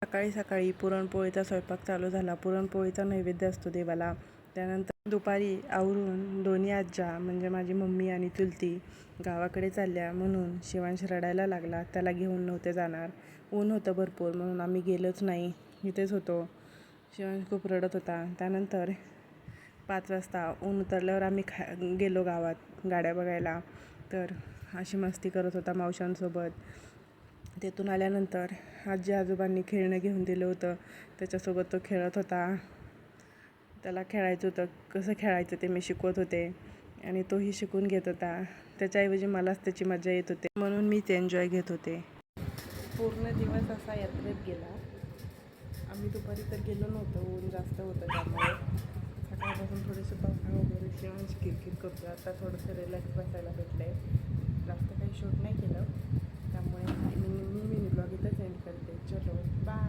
सकाळी सकाळी पुरणपोळीचा स्वयंपाक चालू झाला. पुरणपोळीचा नैवेद्य असतो देवाला. त्यानंतर दुपारी आवरून दोन्ही आज्या म्हणजे माझी मम्मी आणि चुलती गावाकडे चालल्या म्हणून शिवांश रडायला लागला. त्याला घेऊन नव्हते जाणार. ऊन होतं भरपूर म्हणून आम्ही गेलोच नाही. इथेच होतो. शिवांश खूप रडत होता. त्यानंतर 5 वाजता ऊन उतरल्यावर आम्ही गेलो गावात गाड्या बघायला. तर अशी मस्ती करत होता मावशांसोबत. तिथून आल्यानंतर आजी आजोबांनी खेळणं घेऊन दिलं होतं. त्याच्यासोबत तो खेळत होता. त्याला खेळायचं होतं. कसं खेळायचं ते मी शिकवत होते आणि तोही शिकून घेत होता. त्याच्याऐवजी मलाच त्याची मजा येत होते म्हणून मीच एन्जॉय घेत होते. पूर्ण दिवस असा यात्रेत गेला. आम्ही दुपारी तर गेलो नव्हतो. ऊन जास्त होतं त्यामुळे. सकाळपासून थोडेसे पावसाळा वगैरे शिवांश किरकिर करतो. आता थोडंसं रिलॅक्स बसायला भेटलं आहे. जास्त काही शूट नाही केलं त्यामुळे मी ब्लॉग इथंच एंड करते. चलो बाय.